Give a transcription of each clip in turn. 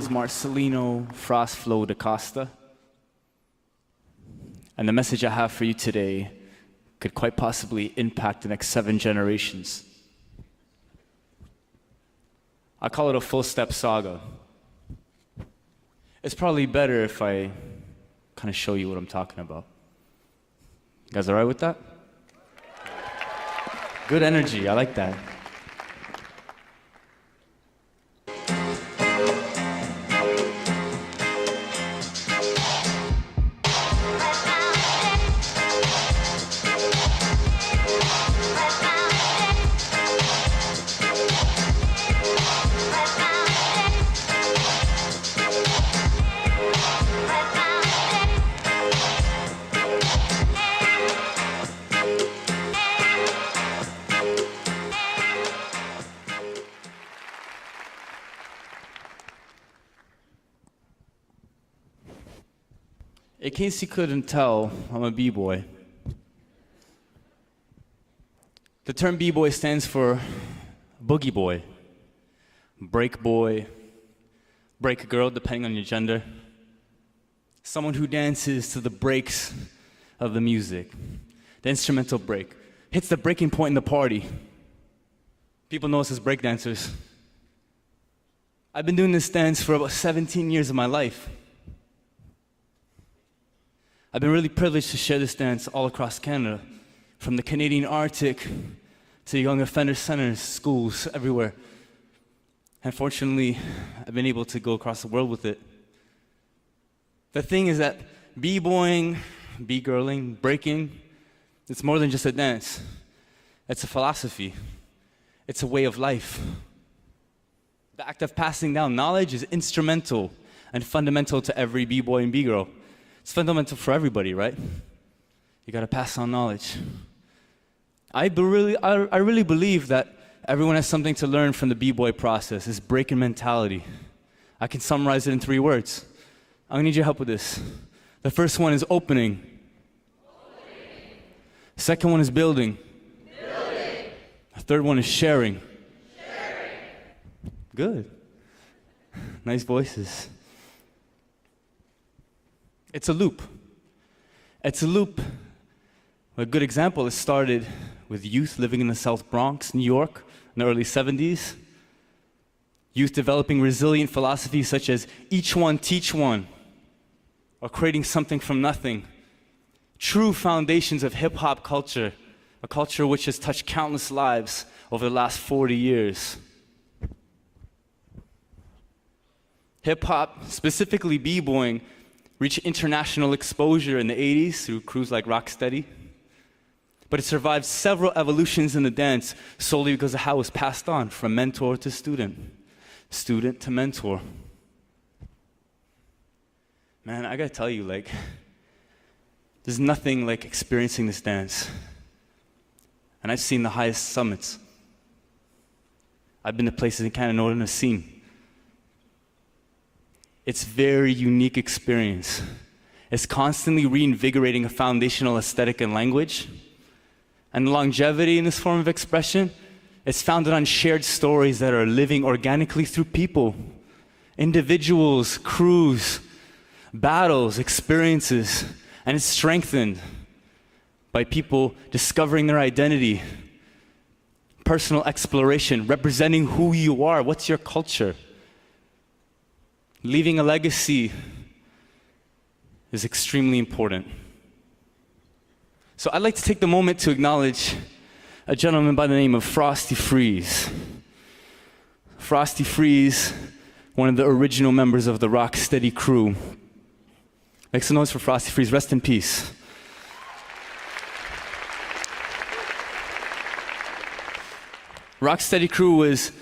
is Marcelino Frost Flow DaCosta, and the message I have for you today could quite possibly impact the next 7 generations. I call it a full-step saga. It's probably better if I kind of show you what I'm talking about. You guys all right with that? Good energy, I like that. In case you couldn't tell, I'm a b-boy. The term b-boy stands for boogie boy, break boy, break girl, depending on your gender. Someone who dances to the breaks of the music, the instrumental break. Hits the breaking point in the party. People know us as break dancers. I've been doing this dance for about 17 years of my life. I've been really privileged to share this dance all across Canada, from the Canadian Arctic to young offender centers, schools, everywhere. And fortunately, I've been able to go across the world with it. The thing is that b-boying, b-girling, breaking, it's more than just a dance. It's a philosophy. It's a way of life. The act of passing down knowledge is instrumental and fundamental to every b-boy and b-girl. It's fundamental for everybody, right? You gotta pass on knowledge. I really believe that everyone has something to learn from the b-boy process, this breaking mentality. I can summarize it in 3 words. I'm gonna need your help with this. The first one is opening. Second one is building. The third one is sharing. Good. Nice voices. It's a loop. It's a loop. A good example, it started with youth living in the South Bronx, New York, in the early 70s. Youth developing resilient philosophies such as each one teach one, or creating something from nothing. True foundations of hip-hop culture, a culture which has touched countless lives over the last 40 years. Hip-hop, specifically b-boying, reached international exposure in the 80s through crews like Rocksteady. But it survived several evolutions in the dance solely because of how it was passed on from mentor to student, student to mentor. Man, I gotta tell you, like, there's nothing like experiencing this dance. And I've seen the highest summits. I've been to places in Canada no one has seen. It's a very unique experience. It's constantly reinvigorating a foundational aesthetic and language. And longevity in this form of expression is founded on shared stories that are living organically through people, individuals, crews, battles, experiences, and it's strengthened by people discovering their identity, personal exploration, representing who you are, what's your culture. Leaving a legacy is extremely important. So I'd like to take the moment to acknowledge a gentleman by the name of Frosty Freeze. Frosty Freeze, one of the original members of the Rocksteady crew. Make some noise for Frosty Freeze, rest in peace. Rocksteady crew was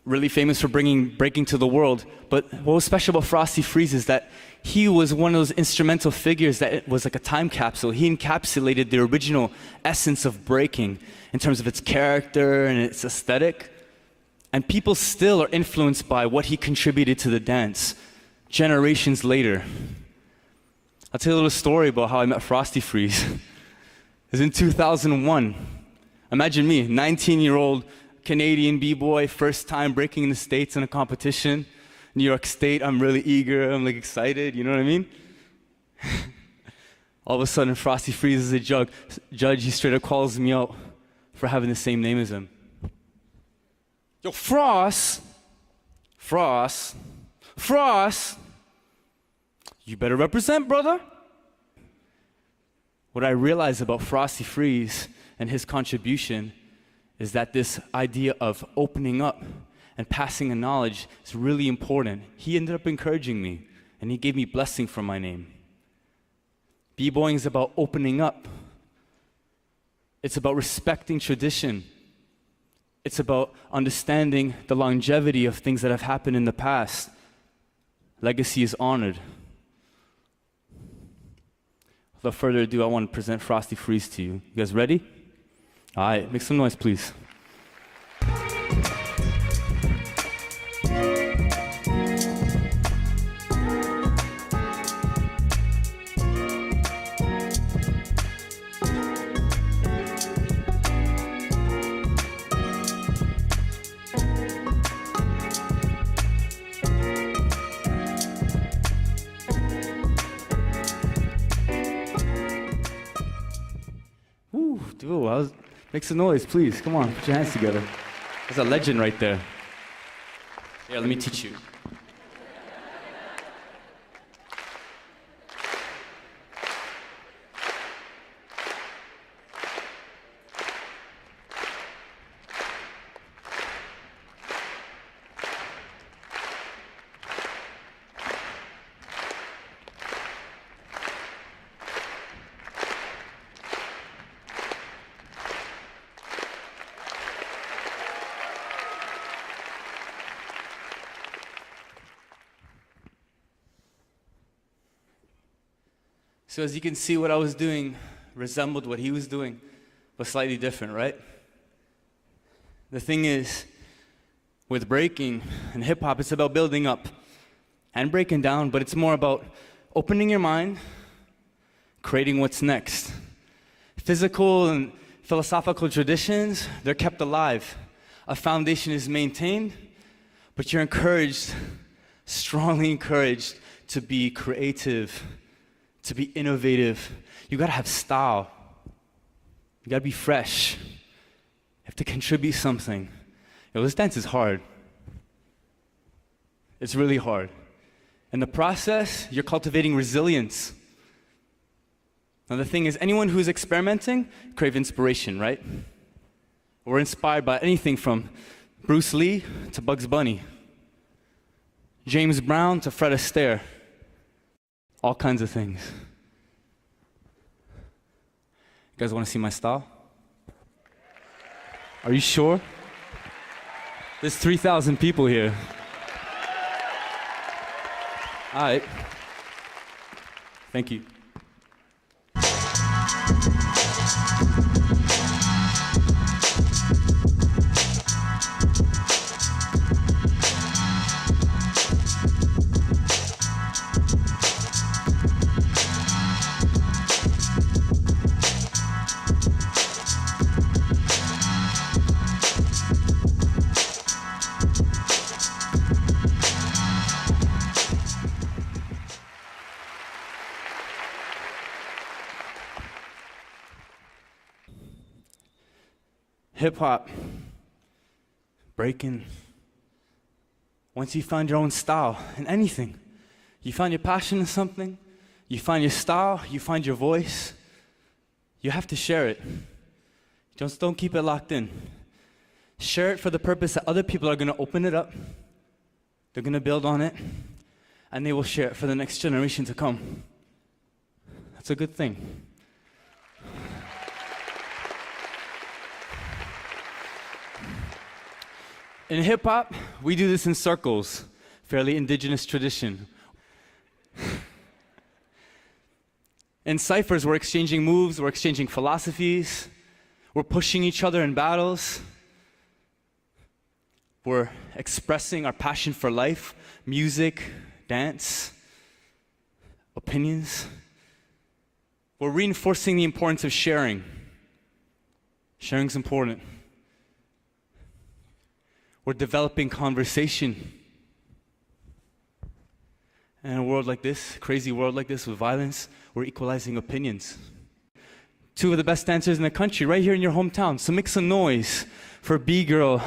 really famous for bringing breaking to the world, but what was special about Frosty Freeze is that he was one of those instrumental figures that it was like a time capsule. He encapsulated the original essence of breaking in terms of its character and its aesthetic. And people still are influenced by what he contributed to the dance generations later. I'll tell you a little story about how I met Frosty Freeze. It was in 2001. Imagine me, 19-year-old Canadian b-boy, first time breaking in the States in a competition. New York State, I'm really eager, I'm like excited, you know what I mean? All of a sudden, Frosty freezes a judge, he straight up calls me out for having the same name as him. Yo, Frost, you better represent, brother. What I realized about Frosty Freeze and his contribution is that this idea of opening up and passing a knowledge is really important. He ended up encouraging me, and he gave me blessing for my name. B-boying is about opening up. It's about respecting tradition. It's about understanding the longevity of things that have happened in the past. Legacy is honored. Without further ado, I want to present Frosty Freeze to you. You guys ready? All right, make some noise, please. Dude, make some noise, please. Come on, put your hands together. There's a legend right there. Here, let me teach you. So as you can see, what I was doing resembled what he was doing, but slightly different, right? The thing is, with breaking and hip-hop, it's about building up and breaking down, but it's more about opening your mind, creating what's next. Physical and philosophical traditions, they're kept alive. A foundation is maintained, but you're encouraged, strongly encouraged, to be creative, to be innovative. You gotta have style. You gotta be fresh. You have to contribute something. Yo, this dance is hard. It's really hard. In the process, you're cultivating resilience. Now the thing is, anyone who's experimenting crave inspiration, right? We're inspired by anything from Bruce Lee to Bugs Bunny, James Brown to Fred Astaire. All kinds of things. You guys want to see my style? Are you sure? There's 3,000 people here. All right. Thank you. Hip-hop, breaking, once you find your own style in anything, you find your passion in something, you find your style, you find your voice, you have to share it. Just don't keep it locked in. Share it for the purpose that other people are going to open it up, they're going to build on it, and they will share it for the next generation to come. That's a good thing. In hip-hop, we do this in circles, fairly indigenous tradition. In ciphers, we're exchanging moves, we're exchanging philosophies, we're pushing each other in battles, we're expressing our passion for life, music, dance, opinions. We're reinforcing the importance of sharing. Sharing's important. We're developing conversation. And in a world like this, crazy world like this with violence, we're equalizing opinions. Two of the best dancers in the country right here in your hometown. So make some noise for B-Girl,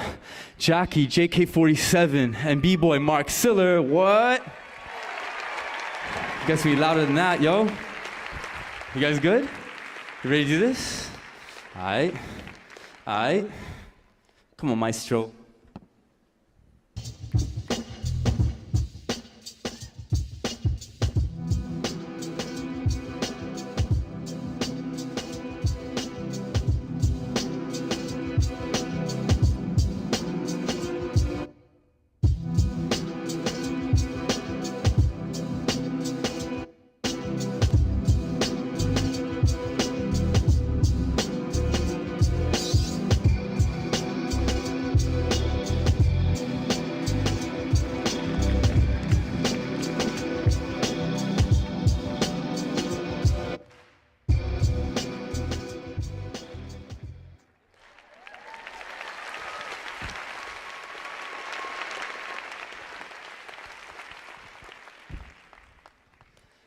Jackie, JK47, and B-Boy, Mark Siller. What? You guys be louder than that, yo. You guys good? You ready to do this? All right. All right. Come on, maestro.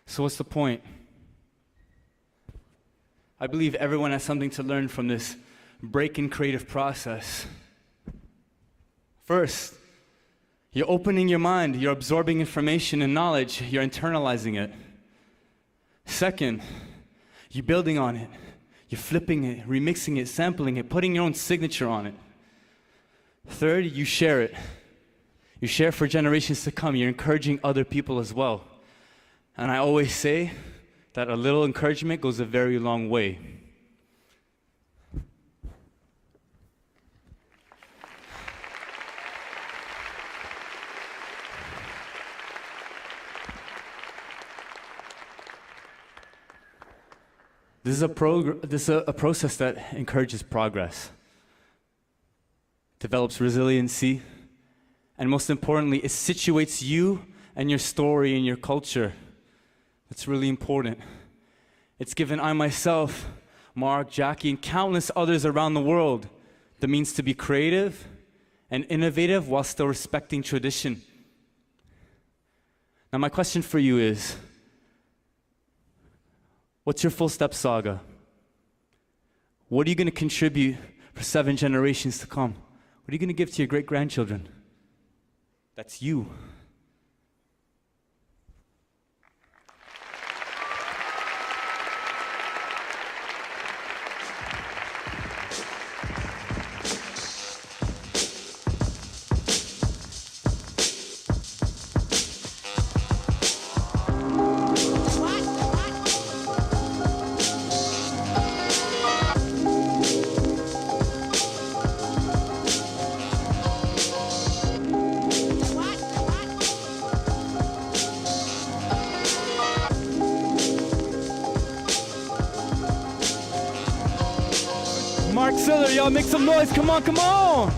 So what's the point? I believe everyone has something to learn from this break-in creative process. First, you're opening your mind, you're absorbing information and knowledge, you're internalizing it. Second, you're building on it, you're flipping it, remixing it, sampling it, putting your own signature on it. Third, you share it. You share for generations to come, you're encouraging other people as well. And I always say that a little encouragement goes a very long way. This is a process that encourages progress, develops resiliency, and most importantly, it situates you and your story and your culture. That's really important. It's given I myself, Mark, Jackie, and countless others around the world the means to be creative and innovative while still respecting tradition. Now my question for you is, what's your full step saga? What are you going to contribute for 7 generations to come? What are you going to give to your great-grandchildren? That's you. Mark Siller, y'all make some noise. Come on, come on.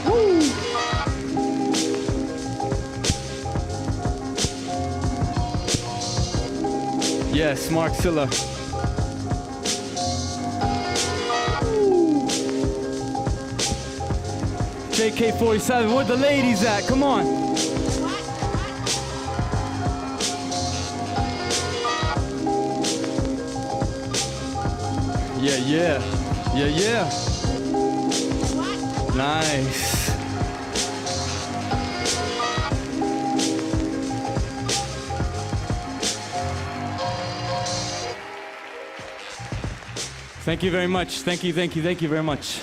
Woo. Yes, Mark Siller. JK47, where the ladies at? Come on. Yeah, yeah, yeah, yeah. Nice. Thank you very much. Thank you very much.